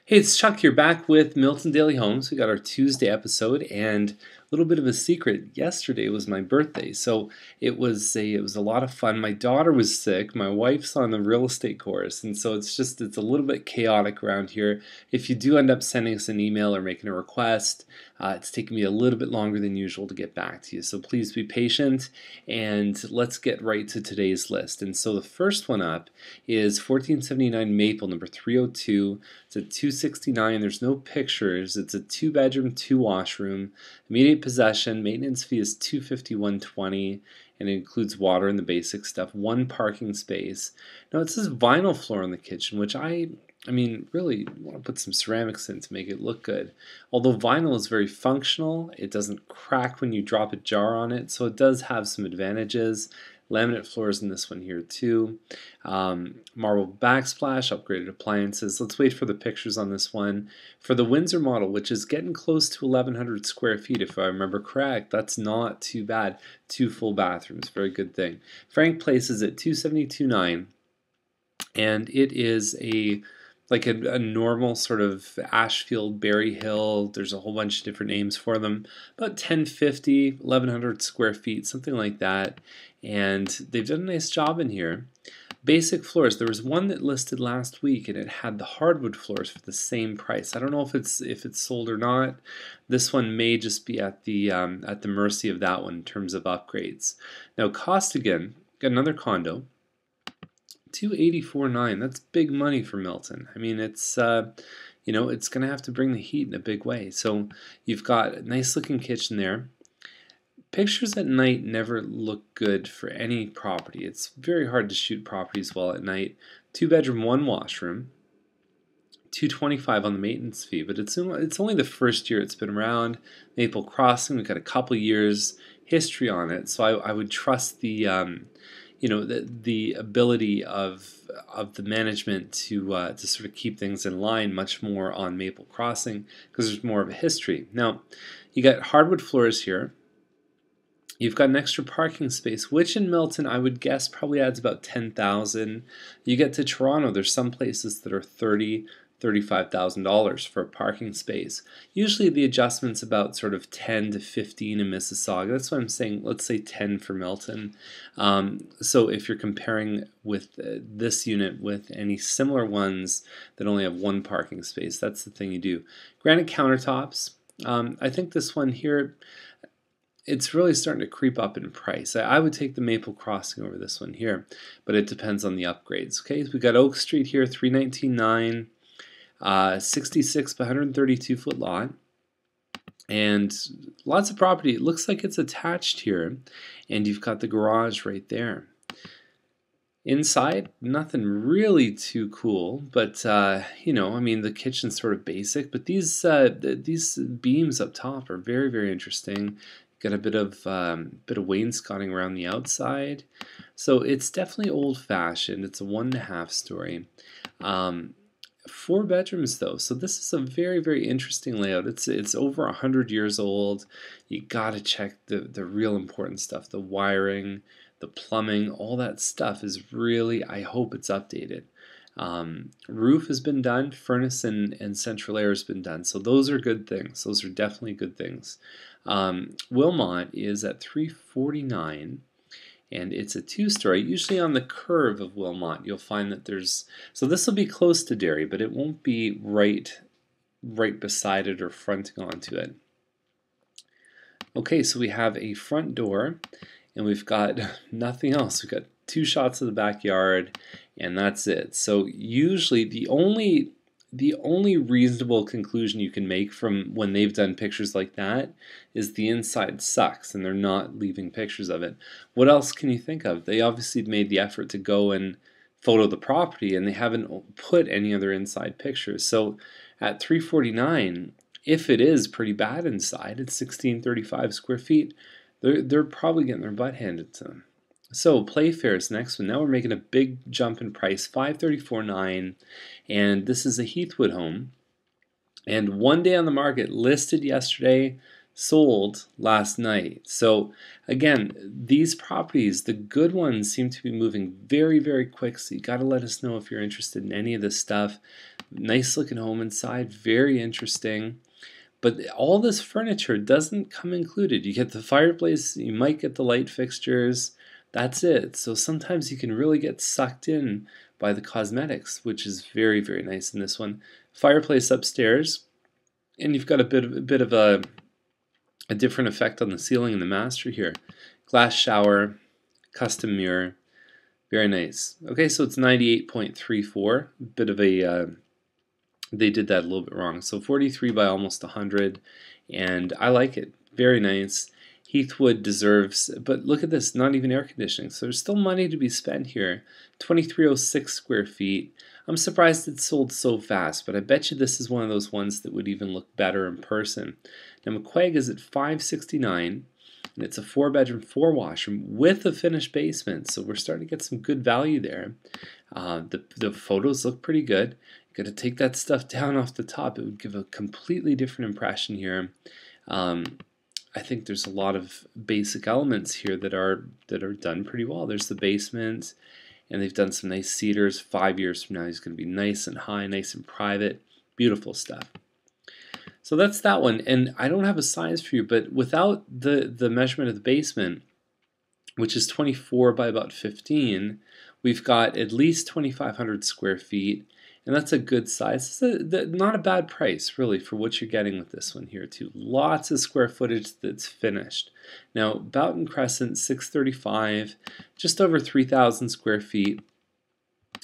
Hey, it's Chuck here, back with Milton Daily Homes. We got our Tuesday episode, and a little bit of a secret. Yesterday was my birthday, so it was a lot of fun. My daughter was sick. My wife's on the real estate course, and so it's a little bit chaotic around here. If you do end up sending us an email or making a request, it's taken me a little bit longer than usual to get back to you. So please be patient, and let's get right to today's list. And so the first one up is 1479 Maple, number 302. It's a 269. There's no pictures. It's a 2-bedroom, 2-washroom. Immediate possession. Maintenance fee is $251.20, and it includes water and the basic stuff. 1 parking space. Now it says vinyl floor in the kitchen, which I mean, really want to put some ceramics in to make it look good. Although vinyl is very functional, it doesn't crack when you drop a jar on it, so it does have some advantages. Laminate floors in this one here too. Marble backsplash, upgraded appliances. Let's wait for the pictures on this one. For the Windsor model, which is getting close to 1,100 square feet, if I remember correct, that's not too bad. 2 full bathrooms, very good thing. Frank places it 272.9, and it is like a normal sort of Ashfield, Berry Hill. There's a whole bunch of different names for them. About 1050, 1,100 square feet, something like that. And they've done a nice job in here. Basic floors. There was one that listed last week, and it had the hardwood floors for the same price. I don't know if it's sold or not. This one may just be at the mercy of that one in terms of upgrades. Now, Costigan, got another condo. 284.9. That's big money for Milton. I mean, it's it's going to have to bring the heat in a big way. So you've got a nice looking kitchen there. Pictures at night never look good for any property. It's very hard to shoot properties well at night. 2-bedroom, 1-washroom. $225 on the maintenance fee, but it's only the first year it's been around. Maple Crossing, we've got a couple years history on it, so I would trust the the ability of the management to sort of keep things in line much more on Maple Crossing because there's more of a history. Now, you got hardwood floors here. You've got an extra parking space, which in Milton I would guess probably adds about $10,000. You get to Toronto, there's some places that are $35,000 for a parking space. Usually the adjustment's about sort of 10 to 15 in Mississauga. That's why I'm saying let's say 10 for Milton. So if you're comparing with this unit with any similar ones that only have 1 parking space, that's the thing you do. Granite countertops. I think this one here, it's really starting to creep up in price. I would take the Maple Crossing over this one here, but it depends on the upgrades. Okay, so we got Oak Street here, 319.9. 66 by 132 foot lot, and lots of property. It looks like it's attached here, and you've got the garage right there. Inside, nothing really too cool, but I mean, the kitchen's sort of basic, but these beams up top are very, very interesting. Got a bit of wainscoting around the outside, so it's definitely old-fashioned. It's a 1.5 story. 4 bedrooms though, so this is a very, very interesting layout. It's over 100 years old. You gotta check the real important stuff, the wiring, the plumbing, all that stuff is really, I hope it's updated. Roof has been done, furnace and central air has been done, so those are good things. Those are definitely good things. Wilmont is at 349. And it's a 2-story. Usually on the curve of Wilmont, you'll find that so this will be close to Derry, but it won't be right beside it or fronting onto it. Okay, so we have a front door, and we've got nothing else. We've got 2 shots of the backyard, and that's it. So usually the only reasonable conclusion you can make from when they've done pictures like that is the inside sucks and they're not leaving pictures of it. What else can you think of? They obviously made the effort to go and photo the property, and they haven't put any other inside pictures. So at 349, if it is pretty bad inside, it's 1,635 square feet, they're probably getting their butt handed to them. So Playfair's next one. Now we're making a big jump in price, $534.9, and this is a Heathwood home. And 1 day on the market, listed yesterday, sold last night. So again, these properties, the good ones, seem to be moving very, very quick. So you got to let us know if you're interested in any of this stuff. Nice looking home inside, very interesting. But all this furniture doesn't come included. You get the fireplace, you might get the light fixtures, that's it. So sometimes you can really get sucked in by the cosmetics, which is very, very nice in this one. Fireplace upstairs, and you've got a bit of a different effect on the ceiling in the master here. Glass shower, custom mirror, very nice. Okay, so it's 98.34, bit of a they did that a little bit wrong. So 43 by almost 100, and I like it. Very nice. Heathwood deserves, but look at this, not even air conditioning. So there's still money to be spent here. 2306 square feet. I'm surprised it sold so fast, but I bet you this is one of those ones that would even look better in person. Now McQuaig is at 569, and it's a 4-bedroom, 4-washroom with a finished basement. So we're starting to get some good value there. The photos look pretty good. Got to take that stuff down off the top. It would give a completely different impression here. I think there's a lot of basic elements here that are done pretty well. There's the basement, and they've done some nice cedars. 5 years from now, he's going to be nice and high, nice and private. Beautiful stuff. So that's that one. And I don't have a size for you, but without the measurement of the basement, which is 24 by about 15, we've got at least 2,500 square feet. And that's a good size. It's not a bad price, really, for what you're getting with this one here, too. Lots of square footage that's finished. Now, Crawford Crescent, 635, just over 3,000 square feet.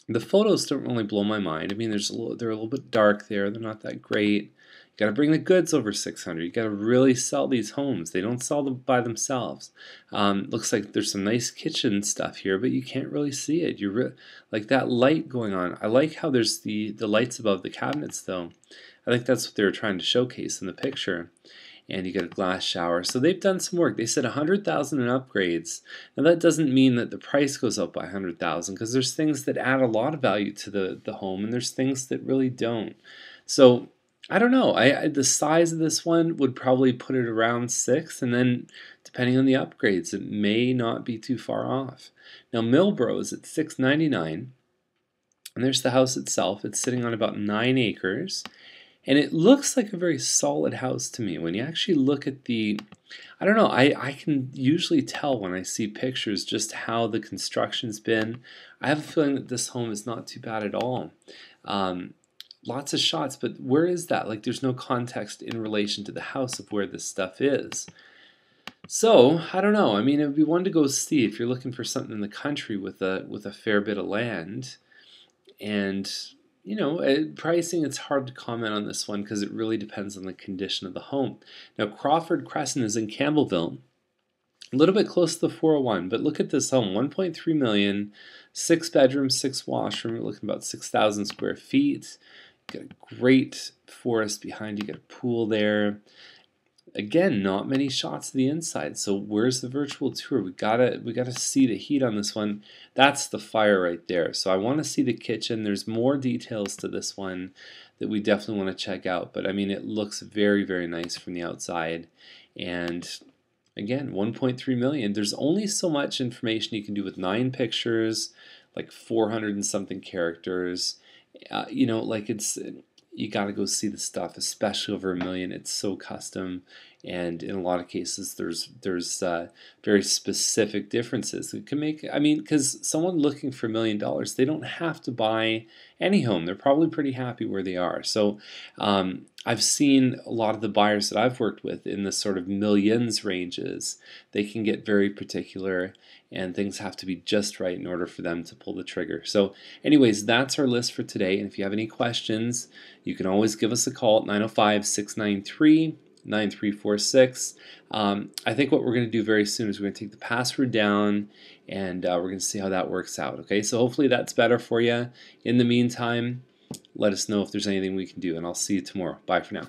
The photos don't really blow my mind. I mean, they're a little bit dark there. They're not that great. You got to bring the goods over 600. You got to really sell these homes. They don't sell them by themselves. Looks like there's some nice kitchen stuff here, but you can't really see it. Like that light going on. I like how there's the lights above the cabinets, though. I think that's what they were trying to showcase in the picture. And you get a glass shower. So they've done some work. They said 100,000 in upgrades. Now that doesn't mean that the price goes up by 100,000, because there's things that add a lot of value to the home, and there's things that really don't. So I don't know. The size of this one would probably put it around 6, and then depending on the upgrades, it may not be too far off. Now Milybros at 699, and there's the house itself. It's sitting on about 9 acres, and it looks like a very solid house to me. When you actually look at I don't know, I can usually tell when I see pictures just how the construction's been. I have a feeling that this home is not too bad at all. Lots of shots, but where is that? Like, there's no context in relation to the house of where this stuff is. So I don't know. I mean, it would be one to go see if you're looking for something in the country with a fair bit of land. And you know, pricing, it's hard to comment on this one because it really depends on the condition of the home. Now Crawford Crescent is in Campbellville, a little bit close to the 401, but look at this home, 1.3 million, 6 bedrooms, 6 washroom. We're looking about 6,000 square feet. Got a great forest behind you, got a pool there. Again, not many shots of the inside. So where's the virtual tour? We gotta see the heat on this one. That's the fire right there. So I want to see the kitchen. There's more details to this one that we definitely want to check out. But I mean, it looks very, very nice from the outside. And again, 1.3 million. There's only so much information you can do with 9 pictures, like 400 and something characters. You know, like you got to go see the stuff, especially over $1 million. It's so custom, and in a lot of cases, there's very specific differences that can make. I mean, because someone looking for $1 million, they don't have to buy any home. They're probably pretty happy where they are. So I've seen a lot of the buyers that I've worked with in the sort of millions ranges. They can get very particular, and things have to be just right in order for them to pull the trigger. So anyways, that's our list for today. And if you have any questions, you can always give us a call at 905-693-9346. I think what we're going to do very soon is we're going to take the password down, and we're going to see how that works out. Okay, so hopefully that's better for you. In the meantime, let us know if there's anything we can do, and I'll see you tomorrow. Bye for now.